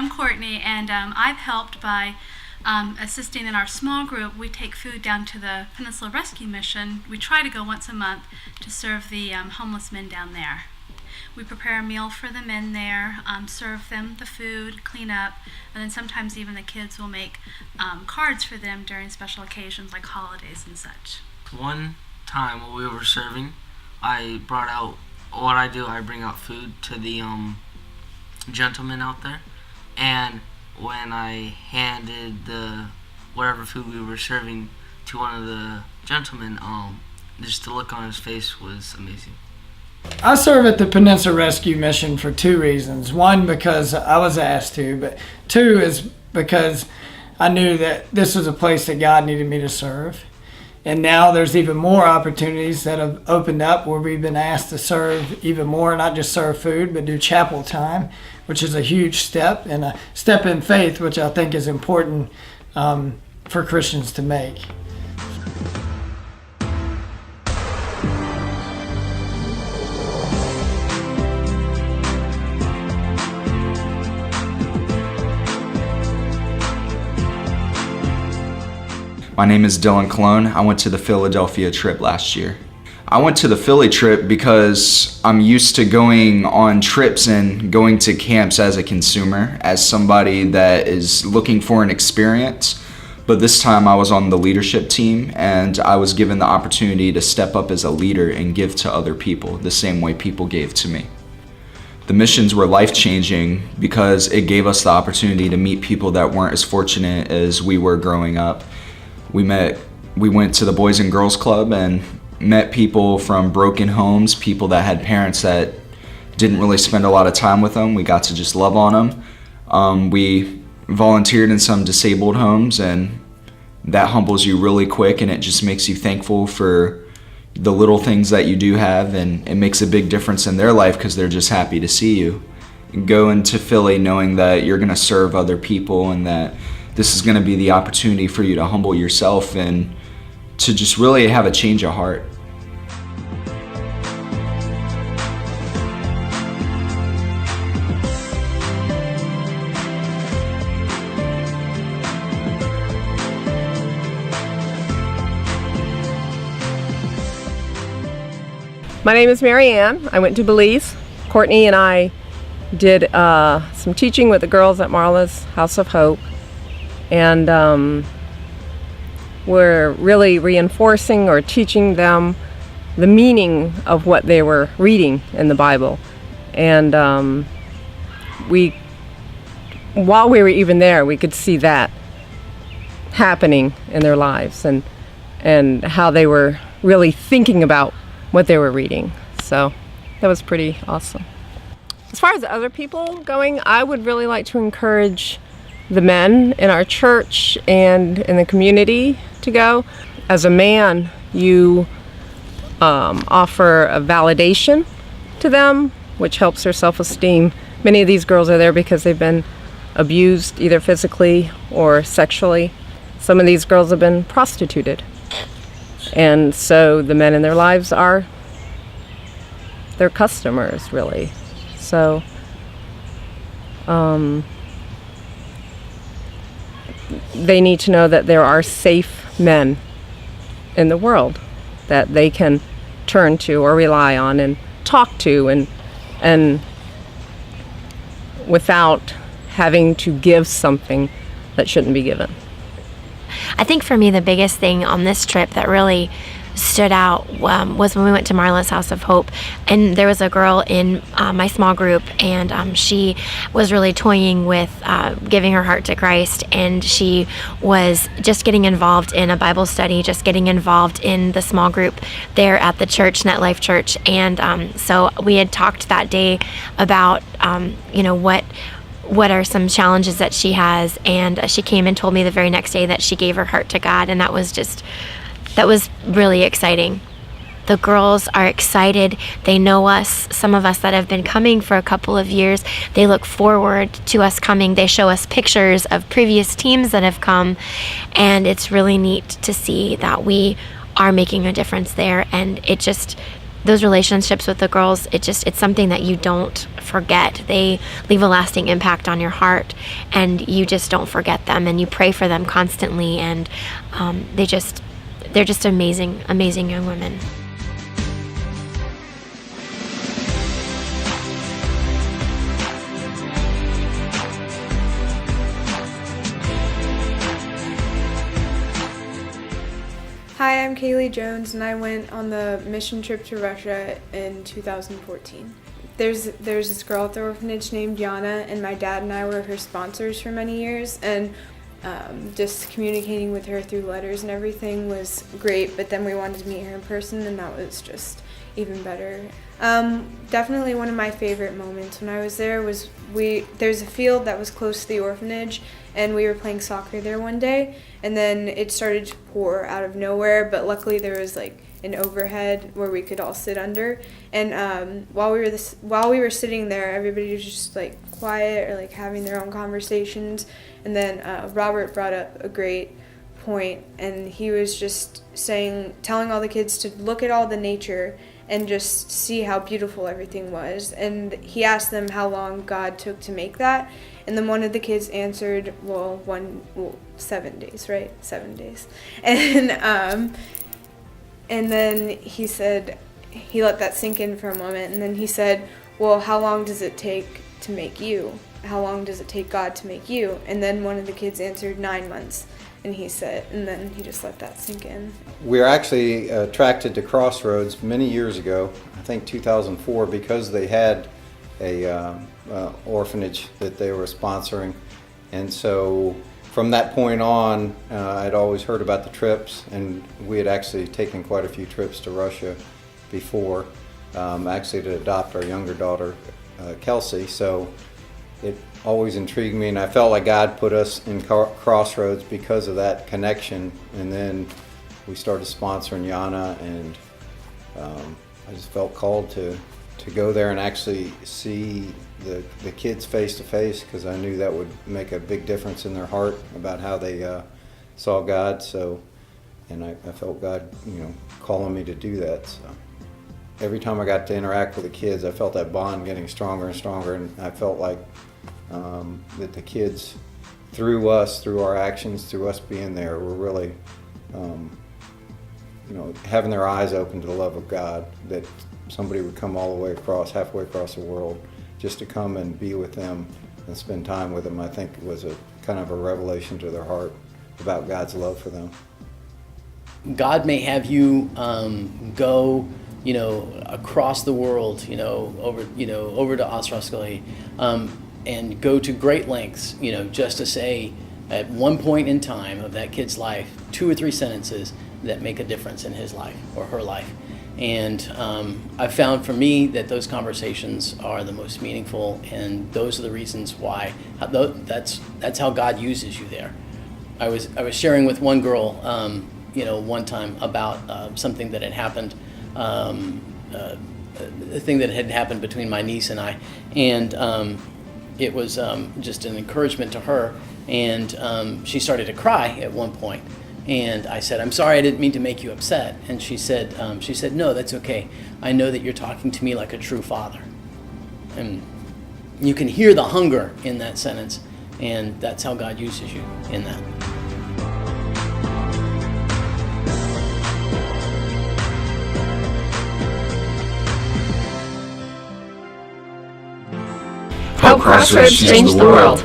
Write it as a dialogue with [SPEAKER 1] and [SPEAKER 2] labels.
[SPEAKER 1] I'm Courtney, and I've helped by assisting in our small group. We take food down to the Peninsula Rescue Mission. We try to go once a month to serve the homeless men down there. We prepare a meal for the men there, serve them the food, clean up, and then sometimes even the kids will make cards for them during special occasions like holidays and such.
[SPEAKER 2] One time while we were serving, I brought out what I do. I bring out food to the gentlemen out there, and when I handed the whatever food we were serving to one of the gentlemen, just the look on his face was amazing.
[SPEAKER 3] I serve at the Peninsula Rescue Mission for two reasons. One, because I was asked to, but two is because I knew that this was a place that God needed me to serve. And now there's even more opportunities that have opened up where we've been asked to serve even more, not just serve food, but do chapel time, which is a huge step and a step in faith, which I think is important for Christians to make.
[SPEAKER 4] My name is Dylan Cologne. I went to the Philadelphia trip last year. I went to the Philly trip because I'm used to going on trips and going to camps as a consumer, as somebody that is looking for an experience. But this time I was on the leadership team, and I was given the opportunity to step up as a leader and give to other people the same way people gave to me. The missions were life-changing because it gave us the opportunity to meet people that weren't as fortunate as we were growing up. We went to the Boys and Girls Club and met people from broken homes, people that had parents that didn't really spend a lot of time with them. We got to just love on them. We volunteered in some disabled homes, and that humbles you really quick, and it just makes you thankful for the little things that you do have, and it makes a big difference in their life because they're just happy to see you. Go into Philly knowing that you're going to serve other people and that this is going to be the opportunity for you to humble yourself and to just really have a change of heart.
[SPEAKER 5] My name is Mary Ann. I went to Belize. Courtney and I did some teaching with the girls at Marla's House of Hope. And we're really reinforcing or teaching them the meaning of what they were reading in the Bible. And while we were even there, we could see that happening in their lives and how they were really thinking about what they were reading. So that was pretty awesome. As far as other people going, I would really like to encourage the men in our church and in the community to go. As a man, you offer a validation to them, which helps their self-esteem. Many of these girls are there because they've been abused either physically or sexually. Some of these girls have been prostituted. And so the men in their lives are their customers, really. So they need to know that there are safe men in the world that they can turn to or rely on and talk to and without having to give something that shouldn't be given.
[SPEAKER 6] I think for me the biggest thing on this trip that really stood out was when we went to Marla's House of Hope, and there was a girl in my small group, and she was really toying with giving her heart to Christ, and she was just getting involved in a Bible study, just getting involved in the small group there at the church, Net Life Church. And so we had talked that day about what are some challenges that she has, and she came and told me the very next day that she gave her heart to God, and that was really exciting. The girls are excited. They know us. Some of us that have been coming for a couple of years, they look forward to us coming. They show us pictures of previous teams that have come, and it's really neat to see that we are making a difference there. And those relationships with the girls, it's something that you don't forget. They leave a lasting impact on your heart, and you just don't forget them, and you pray for them constantly, and they're just amazing young women.
[SPEAKER 7] Hi, I'm Kaylee Jones, and I went on the mission trip to Russia in 2014. There's this girl at the orphanage named Yana, and my dad and I were her sponsors for many years, and just communicating with her through letters and everything was great, but then we wanted to meet her in person, and that was just even better. Definitely one of my favorite moments when I was there was there's a field that was close to the orphanage, and we were playing soccer there one day, and then it started to pour out of nowhere, but luckily there was like an overhead where we could all sit under, and while we were sitting there, everybody was just like quiet or like having their own conversations, and then Robert brought up a great point, and he was just telling all the kids to look at all the nature and just see how beautiful everything was. And he asked them how long God took to make that. And then one of the kids answered, 7 days, right? 7 days. And then he said, he let that sink in for a moment. And then he said, well, how long does it take to make you? How long does it take God to make you? And then one of the kids answered 9 months. And then he just let that sink in.
[SPEAKER 8] We were actually attracted to Crossroads many years ago, I think 2004, because they had a orphanage that they were sponsoring. And so from that point on, I'd always heard about the trips, and we had actually taken quite a few trips to Russia before, actually to adopt our younger daughter, Kelsey. So it always intrigued me, and I felt like God put us in Crossroads because of that connection. And then we started sponsoring Yana, and I just felt called to go there and actually see the kids face to face, because I knew that would make a big difference in their heart about how they saw God. So, and I felt God, calling me to do that. So every time I got to interact with the kids, I felt that bond getting stronger and stronger, and I felt like that the kids, through us, through our actions, through us being there, were really, having their eyes open to the love of God, that somebody would come all the way halfway across the world, just to come and be with them and spend time with them. I think it was a kind of a revelation to their heart about God's love for them.
[SPEAKER 9] God may have you go, across the world, over to Ostroskoye, and go to great lengths, just to say at one point in time of that kid's life, 2 or 3 sentences that make a difference in his life or her life. And I've found for me that those conversations are the most meaningful, and those are the reasons why. That's how God uses you there. I was sharing with one girl, one time about something that had happened, a thing that had happened between my niece and I, and it was just an encouragement to her, and she started to cry at one point. And I said, "I'm sorry, I didn't mean to make you upset." And she said, "No, that's okay. I know that you're talking to me like a true father." And you can hear the hunger in that sentence, and that's how God uses you in that.
[SPEAKER 5] How Crossroads changed the world.